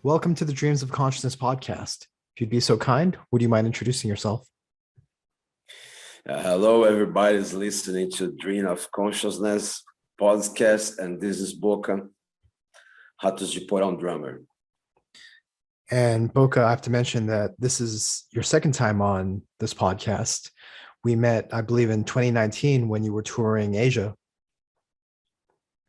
Welcome to the Dreams of Consciousness podcast. If you'd be so kind, would you mind introducing yourself? Hello, everybody's listening to Dream of Consciousness podcast, and this is Boka, Ratos de Porão drummer. And Boka, I have to mention that this is your second time on this podcast. We met, I believe, in 2019 when you were touring Asia.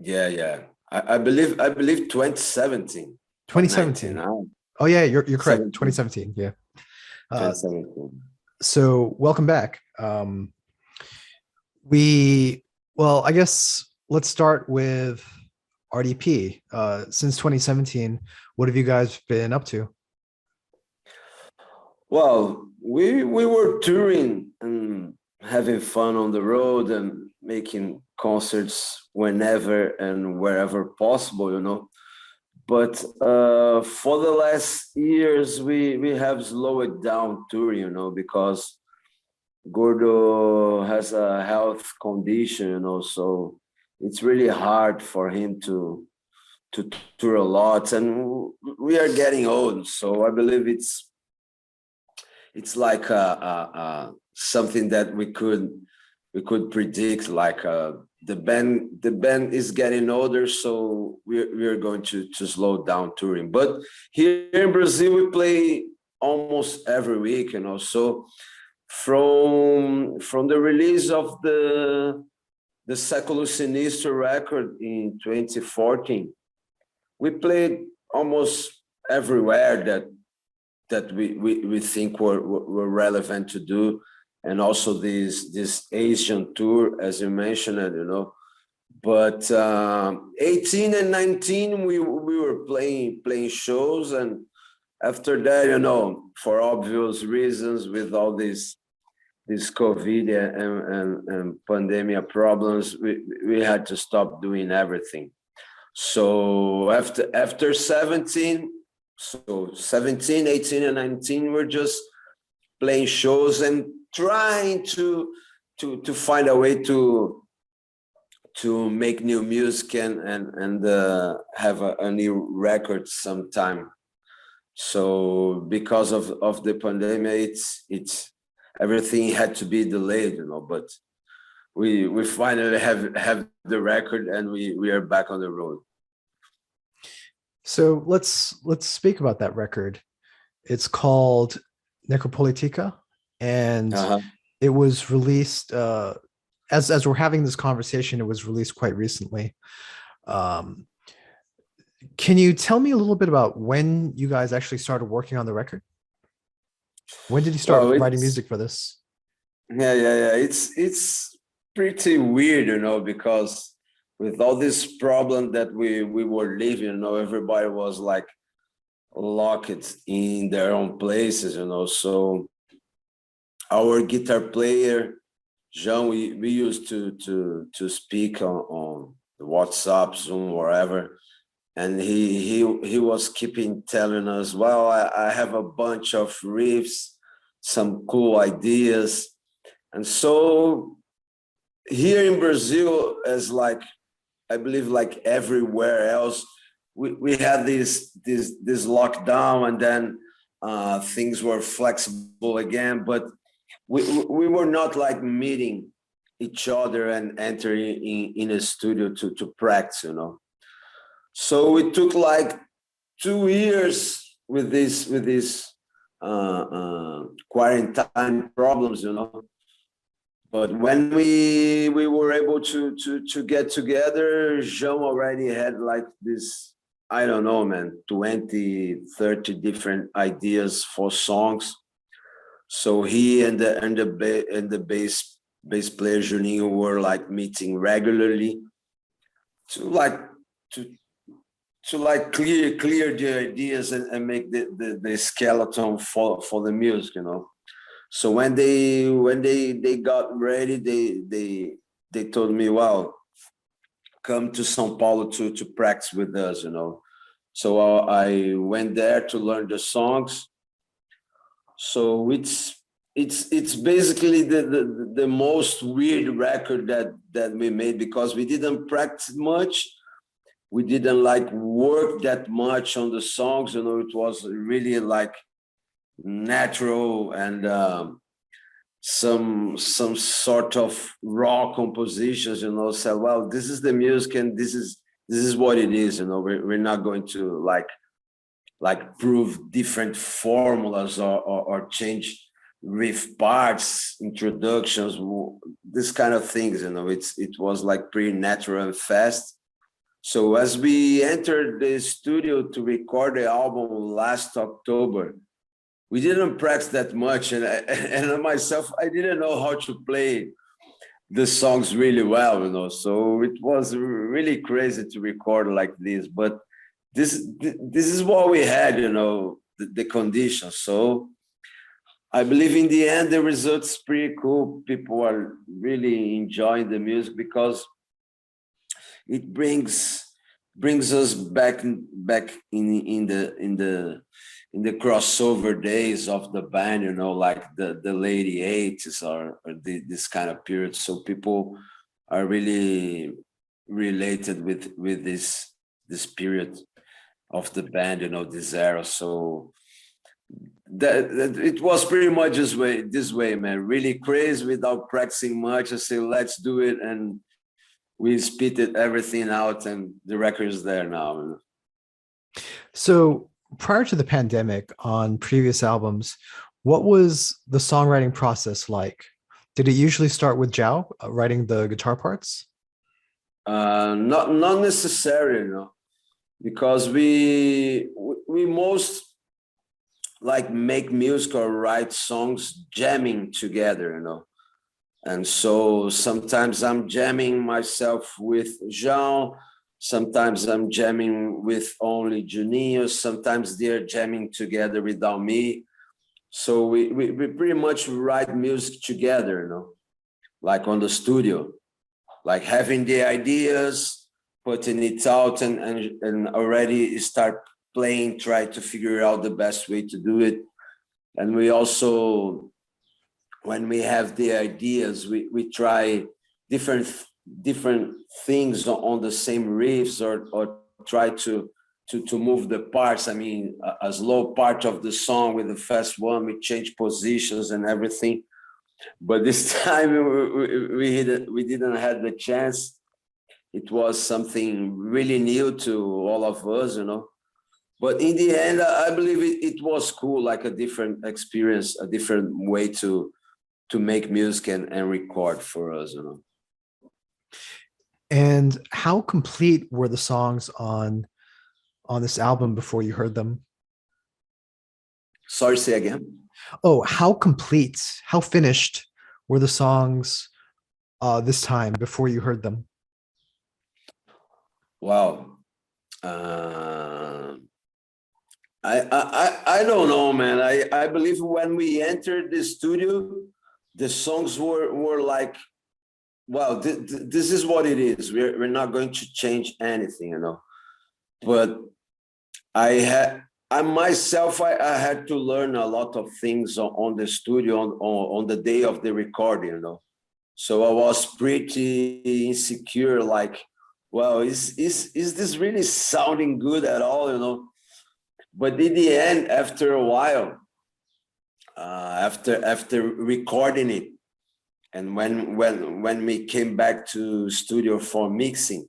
Yeah. I believe 2017. 2017. 19, Oh yeah, you're correct. 17. 2017. Yeah. 2017. So welcome back. I guess let's start with RDP. Since 2017, what have you guys been up to? Well, we were touring and having fun on the road and making concerts whenever and wherever possible. But for the last years, we have slowed down touring, because Gordo has a health condition, so it's really hard for him to tour a lot, and we are getting old. So I believe it's like something that we could predict. Like the band is getting older, so we're going to slow down touring. But here in Brazil, we play almost every week, So from the release of the Século Sinistro record in 2014, we played almost everywhere that we think were relevant to do, and also this Asian tour, as you mentioned it. But 18 and 19 we were playing shows, and after that, for obvious reasons, with all this COVID and pandemic problems, we had to stop doing everything. So after 17, so 17, 18, and 19, we're just playing shows and trying to find a way to make new music and have a new record sometime. So because of the pandemic, it's everything had to be delayed, but we finally have the record, and we are back on the road. So let's speak about that record. It's called Necropolitico, and it was released as we're having this conversation. It was released quite recently. Can you tell me a little bit about when you guys actually started working on the record? When did you start writing music for this? Yeah. It's pretty weird, because with all this problem that we were living, everybody was like locked in their own places, So our guitar player, Jean, we used to speak on WhatsApp, Zoom, wherever. And he was keeping telling us, well, I have a bunch of riffs, some cool ideas. And so here in Brazil, as like, I believe like everywhere else, we had this lockdown, and then things were flexible again, but we were not like meeting each other and entering in a studio to practice, So it took like 2 years with this quarantine problems, But when we were able to get together, Jean already had like this, I don't know, man, 20, 30 different ideas for songs. So he and the bass player Juninho were like meeting regularly to clear the ideas and make the skeleton for the music, So when they got ready, they told me, well, come to São Paulo to practice with us, So I went there to learn the songs. So it's basically the most weird record that we made, because we didn't practice much, we didn't like work that much on the songs. You know, it was really like natural and some sort of raw compositions. You know, said, well, this is the music and this is what it is. You know, we're not going to like prove different formulas or change riff parts, introductions, this kind of things. You know, it was like pretty natural and fast. So as we entered the studio to record the album last October, we didn't practice that much, and myself, I didn't know how to play the songs really well, you know. So it was really crazy to record like this, but this is what we had, you know, the conditions. So I believe in the end the results pretty cool. People are really enjoying the music because it brings us back in the crossover days of the band, you know, like the late 80s or this kind of period. So people are really related with this period of the band, you know, this era. So that it was pretty much this way, man. Really crazy without practicing much. I say, let's do it, and we spitted everything out, and the record is there now. So prior to the pandemic, on previous albums, what was the songwriting process like? Did it usually start with Zhao writing the guitar parts? Not necessarily, you know, because we most like make music or write songs jamming together, you know. And so sometimes I'm jamming myself with Jean, sometimes I'm jamming with only Juninho, sometimes they're jamming together without me. So we pretty much write music together, you know, like on the studio, like having the ideas, putting it out and already start playing, try to figure out the best way to do it. And we also, when we have the ideas, we try different things on the same riffs or try to move the parts. I mean, a slow part of the song with the fast one, we change positions and everything. But this time we didn't have the chance. It was something really new to all of us, you know. But in the end, I believe it was cool, like a different experience, a different way to make music and record for us, you know. And how complete were the songs on this album before you heard them? Sorry, say again. Oh, how complete, how finished were the songs this time before you heard them? Wow. I don't know, man. I believe when we entered the studio, the songs were like, wow, this is what it is. We're not going to change anything, you know. But I myself had to learn a lot of things on the studio on the day of the recording, you know. So I was pretty insecure, like, well, is this really sounding good at all, you know? But in the end, after a while, after recording it, and when we came back to studio for mixing,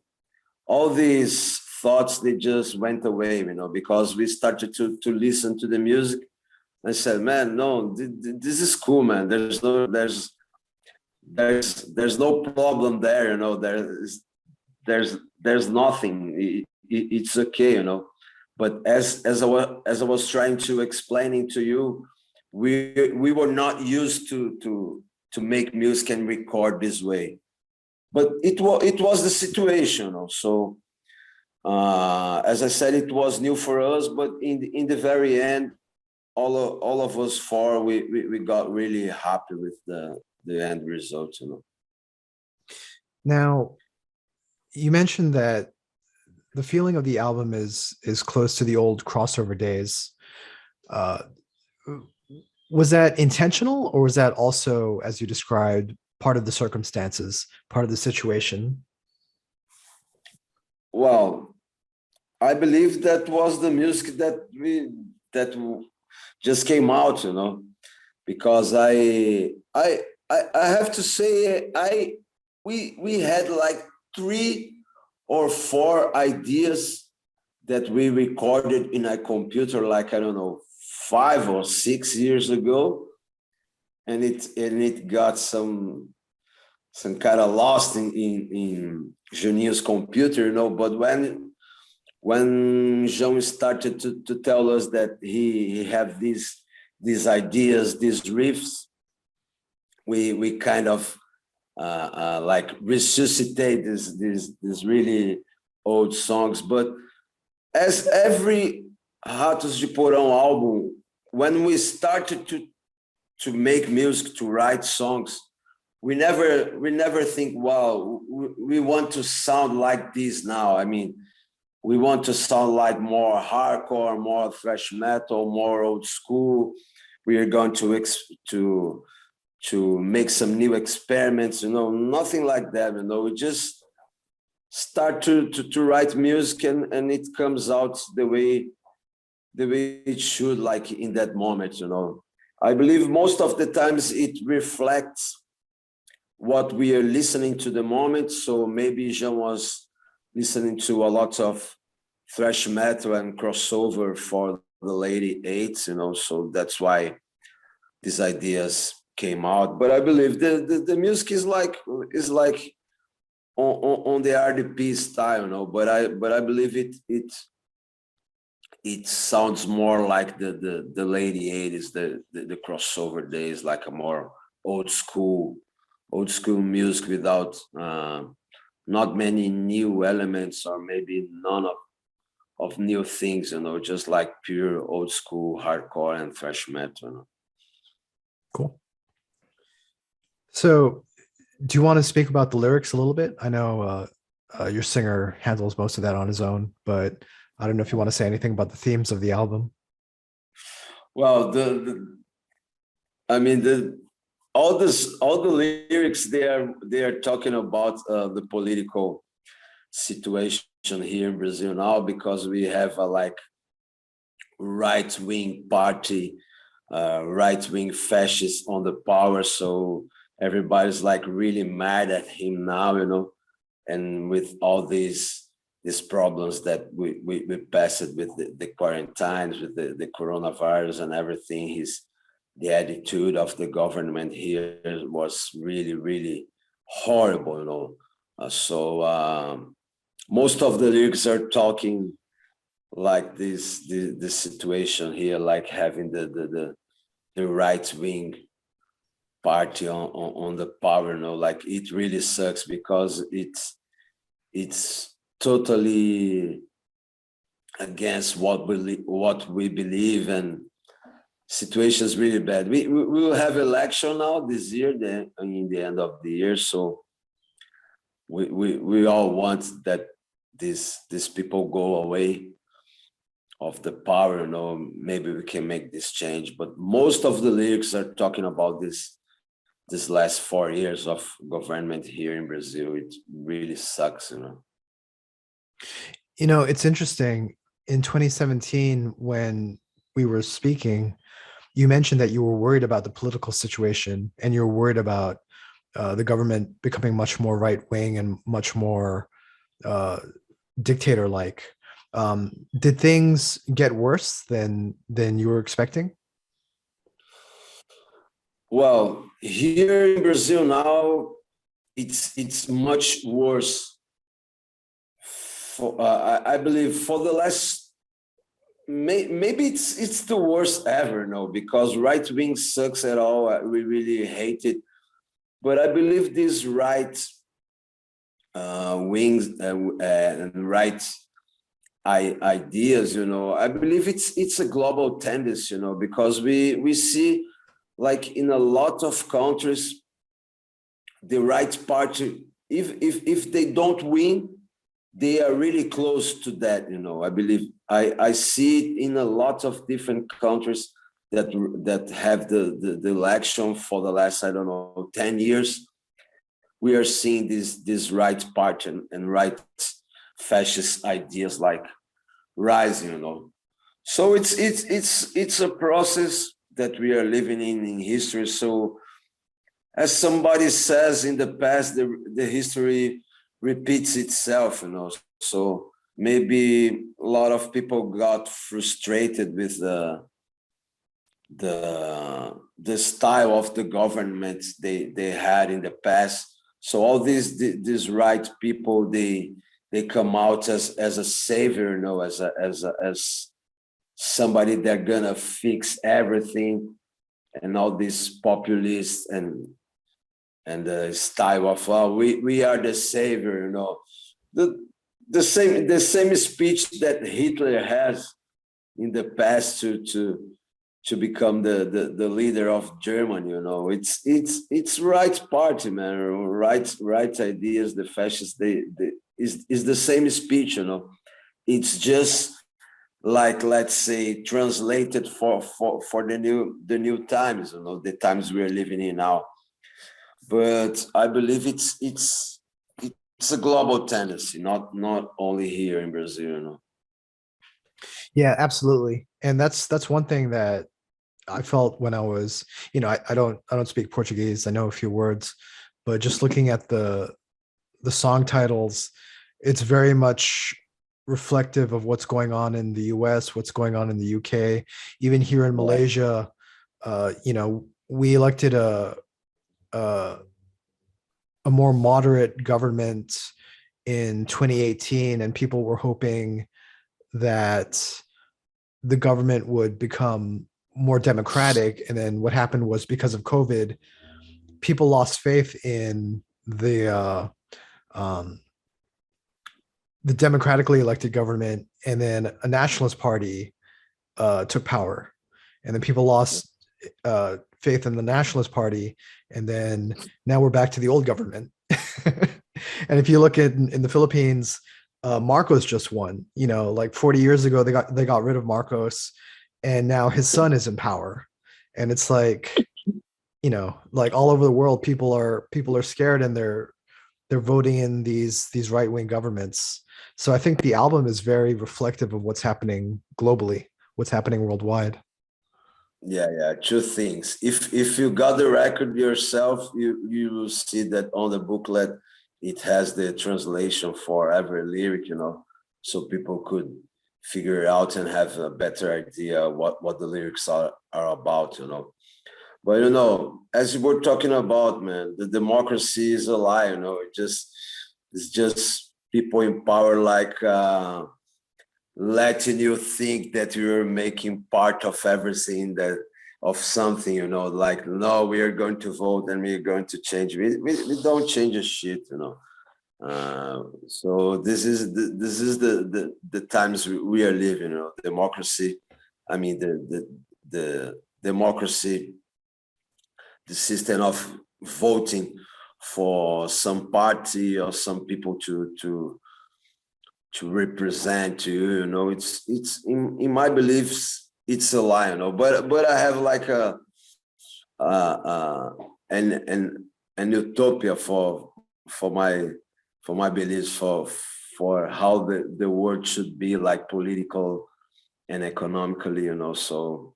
all these thoughts, they just went away, you know, because we started to listen to the music. I said, man, no, this is cool, man. There's no problem there, you know. There's nothing. It's okay, you know. But as I was trying to explaining to you, we were not used to make music and record this way. But it was the situation, you know. So as I said, it was new for us. But in the very end, all of us four, we got really happy with the end result, you know. Now, you mentioned that the feeling of the album is close to the old crossover days. Uh, was that intentional, or was that also, as you described, part of the circumstances, part of the situation? Well, I believe that was the music that just came out, you know, because I have to say we had like 3 or 4 ideas that we recorded in a computer, like I don't know, 5 or 6 years ago, and it got some kind of lost in Juninho's computer, you know. But when João started to tell us that he had these ideas, these riffs, we kind of like resuscitate these really old songs. But as every Ratos de Porão album, when we started to make music, to write songs, we never think, wow, we want to sound like this now. I mean, we want to sound like more hardcore, more thrash metal, more old school. We are going to make some new experiments, you know, nothing like that, you know. We just start to write music, and it comes out the way it should, like in that moment, you know. I believe most of the times it reflects what we are listening to the moment. So maybe Jean was listening to a lot of thrash metal and crossover for the late 80s, you know, so that's why these ideas came out. But I believe the music is like on the RDP style, you know, but I believe it sounds more like the late 80s, the crossover days, like a more old school music without not many new elements, or maybe none of new things, you know, just like pure old school hardcore and thrash metal, you know. Cool. So do you want to speak about the lyrics a little bit? I know your singer handles most of that on his own, but I don't know if you want to say anything about the themes of the album. Well, I mean, all the lyrics they are talking about the political situation here in Brazil now, because we have a like right-wing party, right-wing fascists on the power, so everybody's like really mad at him now, you know. And with all these problems that we passed with the quarantines, with the coronavirus and everything, the attitude of the government here was really, really horrible, you know. So most of the lyrics are talking like this situation here, like having the right wing party on the power, you know. Like it really sucks, because it's totally against what we believe, and situation's really bad. We will have election now this year, then in the end of the year, so we all want that these people go away of the power, you know. Maybe we can make this change, but most of the lyrics are talking about this last 4 years of government here in Brazil. It really sucks, you know. You know, it's interesting. In 2017, when we were speaking, you mentioned that you were worried about the political situation, and you're worried about the government becoming much more right-wing and much more dictator-like. Did things get worse than you were expecting? Well, here in Brazil now, it's much worse. I believe for the last, maybe it's the worst ever, no, because right wing sucks at all. We really hate it, but I believe these right wings and right ideas, you know, I believe it's a global tendency, you know, because we see, like in a lot of countries, the right party, if they don't win, they are really close to that, you know. I believe I see it in a lot of different countries that have the election for the last, I don't know, 10 years. We are seeing this right party and right fascist ideas, like rising, you know. So it's a process that we are living in history. So as somebody says, in the past, the history repeats itself, you know. So maybe a lot of people got frustrated with the style of the government they had in the past. So all these right people, they come out as a savior, you know, as somebody that gonna fix everything, and all these populists and the style of, well, we are the savior, you know. The same speech that Hitler has in the past to become the leader of Germany, you know. It's right party, man, right ideas. The fascists, they is the same speech, you know. It's just like, let's say, translated for the new times, you know, the times we're living in now. But I believe it's a global tendency, not only here in Brazil, you know. Yeah, absolutely. And that's one thing that I felt when I was, I don't speak Portuguese. I know a few words, but just looking at the song titles, it's very much reflective of what's going on in the US, what's going on in the UK, even here in Malaysia. We elected a a more moderate government in 2018, and people were hoping that the government would become more democratic. And then what happened was, because of COVID, people lost faith in um, the democratically elected government, and then a nationalist party took power, and then people lost faith in the nationalist party, and then now we're back to the old government. And if you look at in the Philippines, Marcos just won. Like 40 years ago, they got rid of Marcos, and now his son is in power. And it's like, like all over the world, people are scared, and they're voting in these right-wing governments. So I think the album is very reflective of what's happening globally, what's happening worldwide. Yeah. Two things. If you got the record yourself, you will see that on the booklet it has the translation for every lyric, you know, so people could figure it out and have a better idea what the lyrics are about, you know. But you know, as you were talking about, man, the democracy is a lie, you know. It's just people in power, like letting you think that you're making part of everything, that of something, you know, like, no, we are going to vote and we're going to change. We don't change a shit, you know. So this is the times we are living, you know. Democracy, I mean, the democracy, the system of voting for some party or some people to represent you, you know. It's in my beliefs, it's a lie, you know. But I have like uh, uh an utopia for my beliefs, for how the world should be, like political and economically, you know. So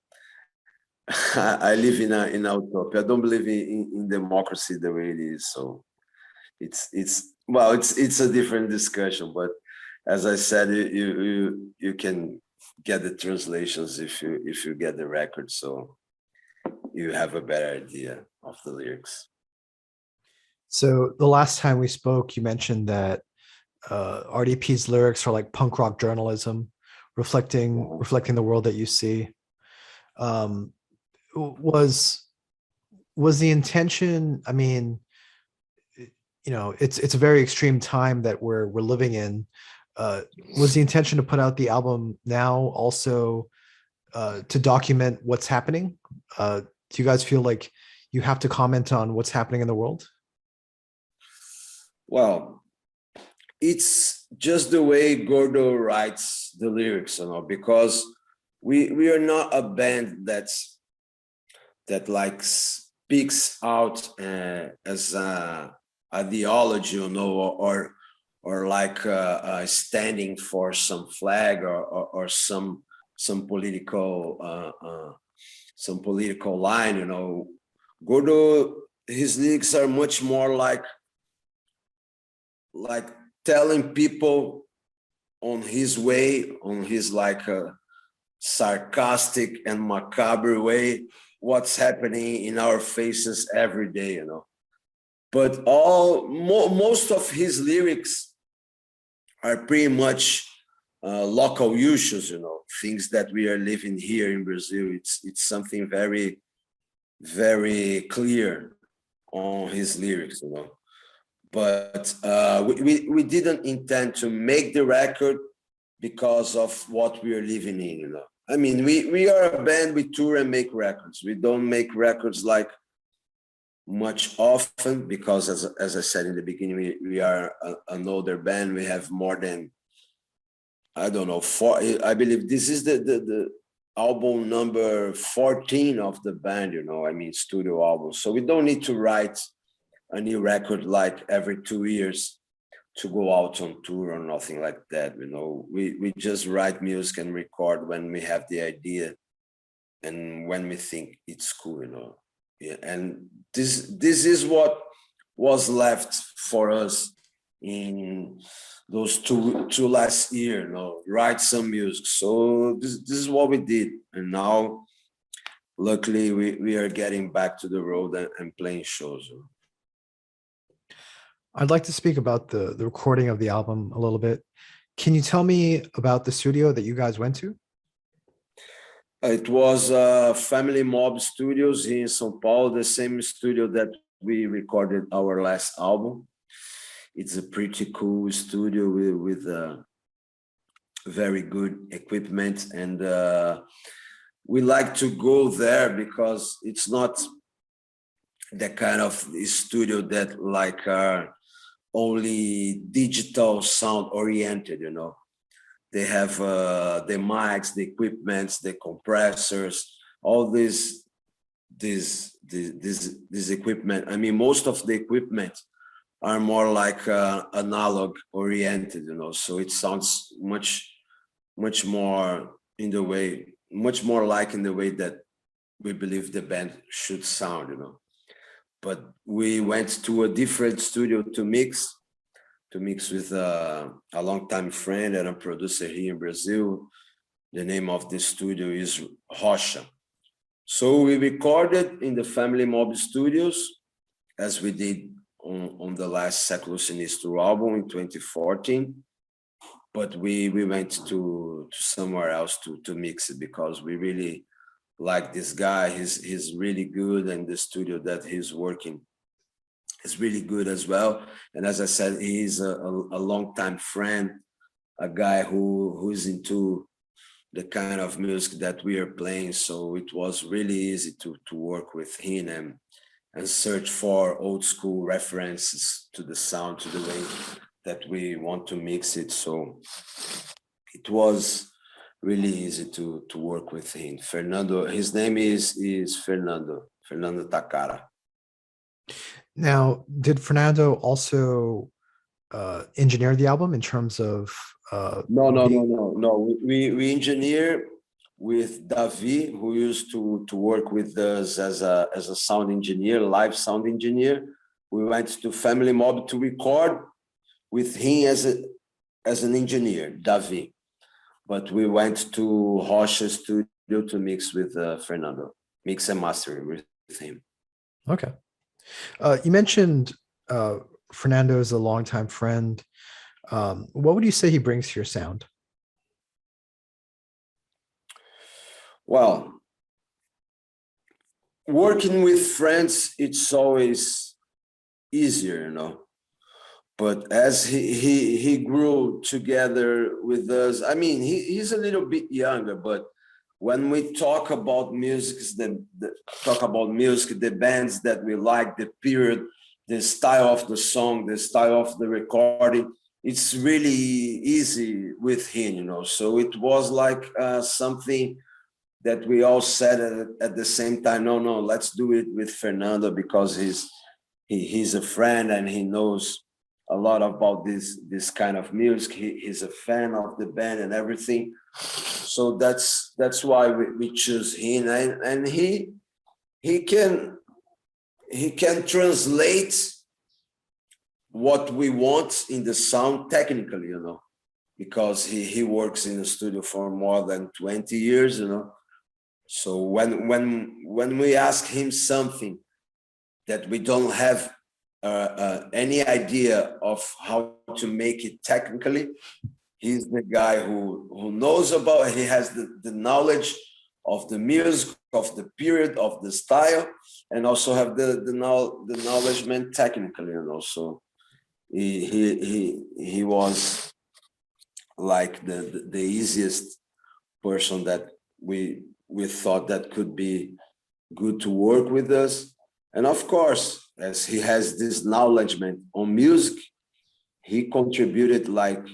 I live in a utopia. I don't believe in democracy the way it is. So it's a different discussion. But as I said, you can get the translations if you get the record, so you have a better idea of the lyrics. So the last time we spoke, you mentioned that RDP's lyrics are like punk rock journalism, reflecting the world that you see. Um, was the intention? I mean, it's a very extreme time that we're living in. Was the intention to put out the album now also to document what's happening? Do you guys feel like you have to comment on what's happening in the world? Well, it's just the way Gordo writes the lyrics, you know, because we are not a band that like speaks out as a ideology, you know, like standing for some flag or some political line, you know. Gordo, his lyrics are much more like telling people on his way, on his like sarcastic and macabre way, what's happening in our faces every day, you know. But most of his lyrics are pretty much local issues, you know, things that we are living here in Brazil. It's something very, very clear on his lyrics, you know. But we didn't intend to make the record because of what we are living in, you know. I mean, we are a band, we tour and make records. We don't make records like much often because, as I said in the beginning, we are an older band. We have more than, I don't know, I believe this is the album number 14 of the band, you know, I mean, studio album. So we don't need to write a new record like every 2 years to go out on tour or nothing like that, you know. We just write music and record when we have the idea and when we think it's cool, you know. Yeah, and this is what was left for us in those two last year, you know, write some music. So this is what we did, and now luckily we are getting back to the road and playing shows. I'd like to speak about the recording of the album a little bit. Can you tell me about the studio that you guys went to? It was Family Mob Studios here in São Paulo, the same studio that we recorded our last album. It's a pretty cool studio with very good equipment, and we like to go there because it's not the kind of studio that like are only digital sound oriented, you know. They have the mics, the equipments, the compressors, all this equipment. I mean, most of the equipment are more like analog oriented, you know. So it sounds much more in the way, much more like in the way that we believe the band should sound, you know. But we went to a different studio to mix with a longtime friend and a producer here in Brazil. The name of this studio is Rocha. So we recorded in the Family Mob Studios, as we did on the last Século Sinistro album in 2014. But we went to somewhere else to mix it because we really like this guy. He's really good, and the studio that he's working is really good as well. And as I said, he's a longtime friend, a guy who's into the kind of music that we are playing. So it was really easy to work with him and search for old school references to the sound, to the way that we want to mix it. So it was really easy to work with him. Fernando, his name is Fernando Takara. Now, did Fernando also engineer the album in terms of No. We engineer with Davi, who used to work with us as a sound engineer, live sound engineer. We went to Family Mob to record with him as an engineer, Davi. But we went to Rocha studio to mix with Fernando, mix and master with him. Okay. You mentioned Fernando is a longtime friend. What would you say he brings to your sound? Well, working with friends, it's always easier, you know. But as he grew together with us, I mean, he's a little bit younger, but when we talk about music, the bands that we like, the period, the style of the song, the style of the recording, it's really easy with him, you know. So it was like something that we all said at the same time, no, let's do it with Fernando because he's a friend and he knows a lot about this kind of music. He's a fan of the band and everything. So that's why we choose him, and he can translate what we want in the sound technically, because he works in the studio for more than 20 years, So when we ask him something that we don't have any idea of how to make it technically, he's the guy who knows about. He has the knowledge of the music, of the period, of the style, and also have the knowledge technically, So he was like the easiest person that we thought that could be good to work with us. And of course, as he has this knowledge on music, he contributed like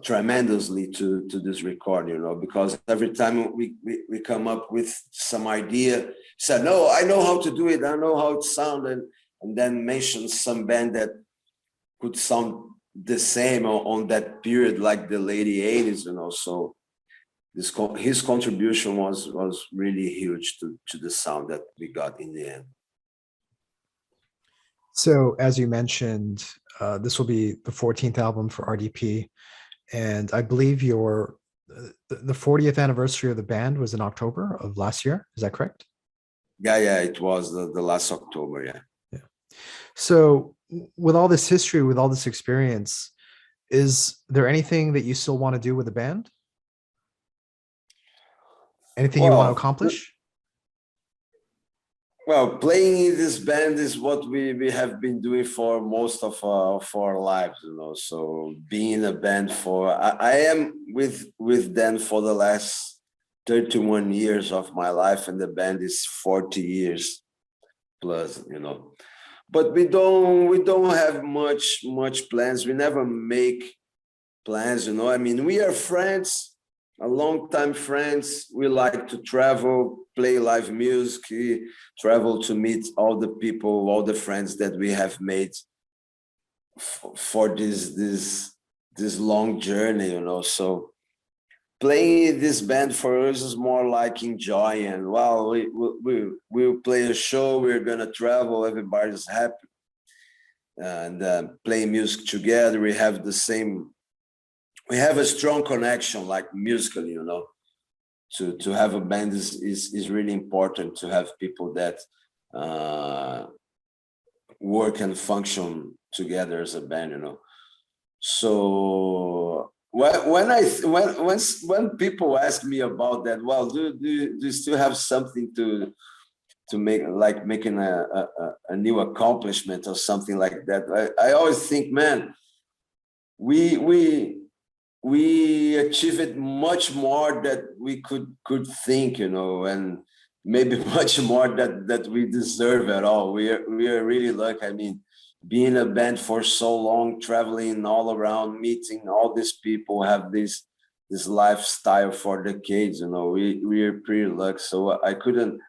tremendously to this record, because every time we come up with some idea, he said, no, I know how to do it, I know how it sounds, and then mentions some band that could sound the same on that period, like the late 80s, So his contribution was really huge to the sound that we got in the end. So, as you mentioned, this will be the 14th album for RDP, and I believe the 40th anniversary of the band was in October of last year. Is that correct? Yeah, it was the last October. Yeah. So, with all this history, with all this experience, is there anything that you still want to do with the band? Anything you want to accomplish? Well, playing in this band is what we have been doing for most of our lives, So being a band I am with them for the last 31 years of my life, and the band is 40 years plus, But we don't have much plans. We never make plans, I mean, we are friends, a long time friends. We like to travel, play live music, travel to meet all the people, all the friends that we have made for this long journey, So playing this band for us is more like enjoying. Well, we'll play a show, we're gonna travel, everybody's happy, and play music together. We have a strong connection, like musically, To have a band is really important, to have people that work and function together as a band, So when people ask me about that, well, do you still have something to make, like making a new accomplishment or something like that? I always think, man, we achieved much more that we could think, and maybe much more that we deserve at all. We are really lucky. I mean, being a band for so long, traveling all around, meeting all these people, have this lifestyle for decades. We are pretty lucky. So I couldn't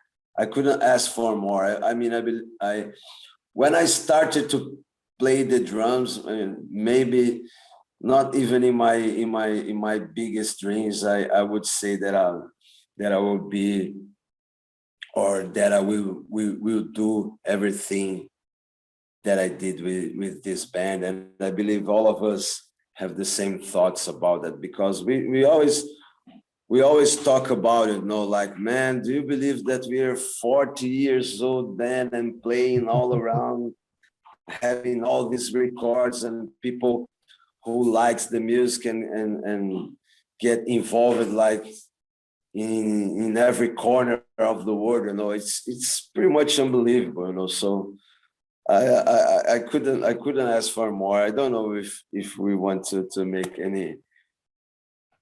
ask for more. I mean, when I started to play the drums, maybe not even in my biggest dreams, I would say that I will be, or that I will do everything that I did with this band. And I believe all of us have the same thoughts about that, because we always talk about it, like, man, do you believe that we are 40 years old band and playing all around, having all these records and people who likes the music and get involved, like in every corner of the world, it's pretty much unbelievable, So I couldn't ask for more. I don't know if we want to make any,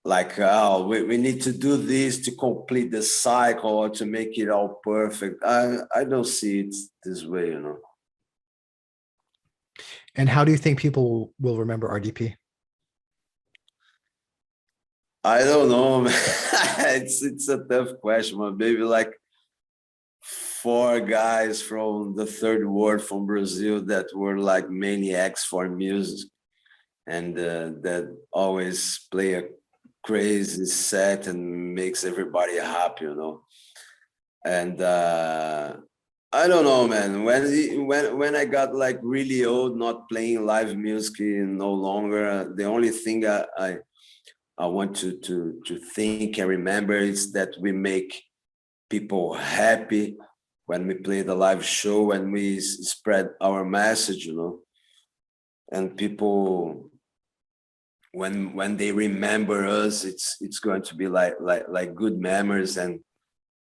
like, we need to do this to complete the cycle or to make it all perfect. I don't see it this way, And how do you think people will remember RDP? I don't know, man. It's a tough question, but maybe like four guys from the third world from Brazil that were like maniacs for music, and that always play a crazy set and makes everybody happy, you know. And I don't know, man. When I got like really old, not playing live music no longer, the only thing I want to think and remember is that we make people happy when we play the live show, and we spread our message, you know. And people, when they remember us, it's going to be like good memories. And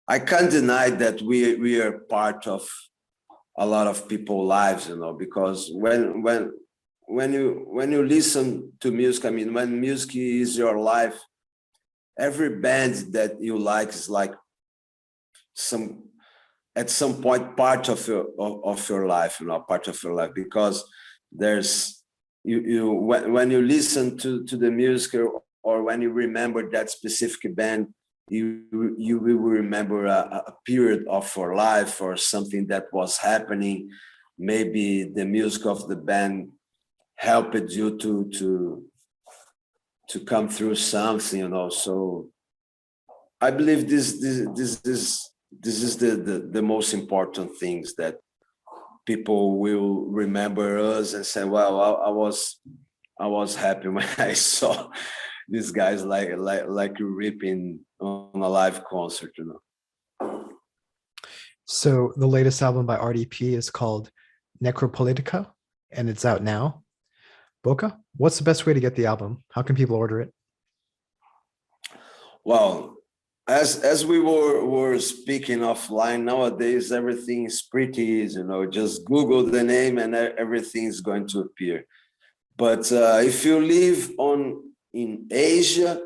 I can't deny that we are part of a lot of people's lives, you know, because when you listen to music, I mean, when music is your life, every band that you like is like at some point part of your life, you know, part of your life, because there's when you listen to the music, or when you remember that specific band, you will remember a period of your life or something that was happening. Maybe the music of the band helped you to come through something, you know. So I believe this is the most important things, that people will remember us and say, well, I was happy when I saw these guys like ripping on a live concert, you know. So the latest album by RDP is called Necropolitico, and it's out now. Boka, what's the best way to get the album? How can people order it? Well, as we were speaking offline, nowadays everything is pretty easy, you know. Just Google the name and everything is going to appear. But if you live in Asia,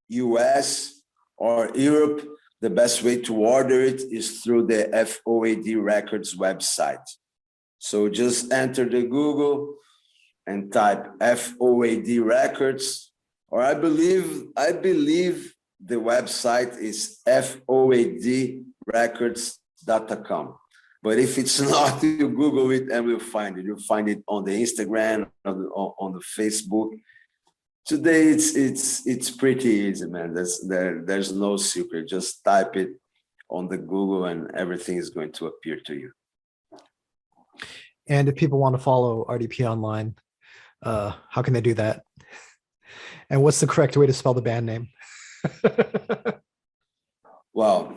US, or Europe, the best way to order it is through the FOAD Records website. So just enter the Google and type FOAD Records, or I believe the website is foadrecords.com. But if it's not, you Google it and you'll find it. You'll find it on the Instagram, on the Facebook. Today it's pretty easy, man. There's no secret. Just type it on the Google and everything is going to appear to you. And if people want to follow RDP online, how can they do that? And what's the correct way to spell the band name? Well,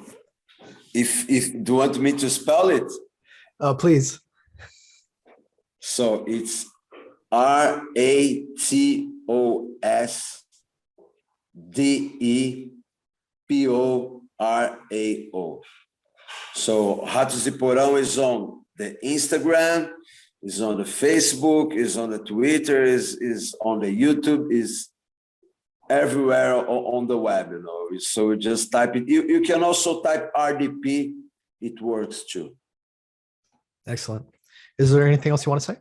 if do you want me to spell it? Please. So it's RATOSDEPORAO. So Ratos de Porão is on the Instagram, is on the Facebook, is on the Twitter, is on the YouTube, is everywhere on the web, you know. So just type it. You can also type RDP, it works too. Excellent. Is there anything else you want to say?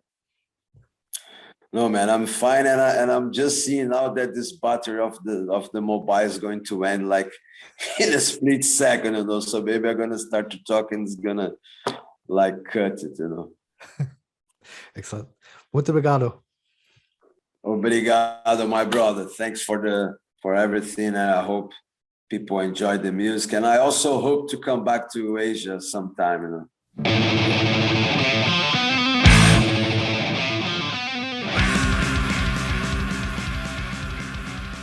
No, man, I'm fine, and I'm just seeing now that this battery of the mobile is going to end like in a split second, you know. So maybe I'm gonna start to talk and it's gonna like cut it, you know. Excellent. Muito obrigado. Obrigado, my brother. Thanks for everything, and I hope people enjoy the music. And I also hope to come back to Asia sometime, you know.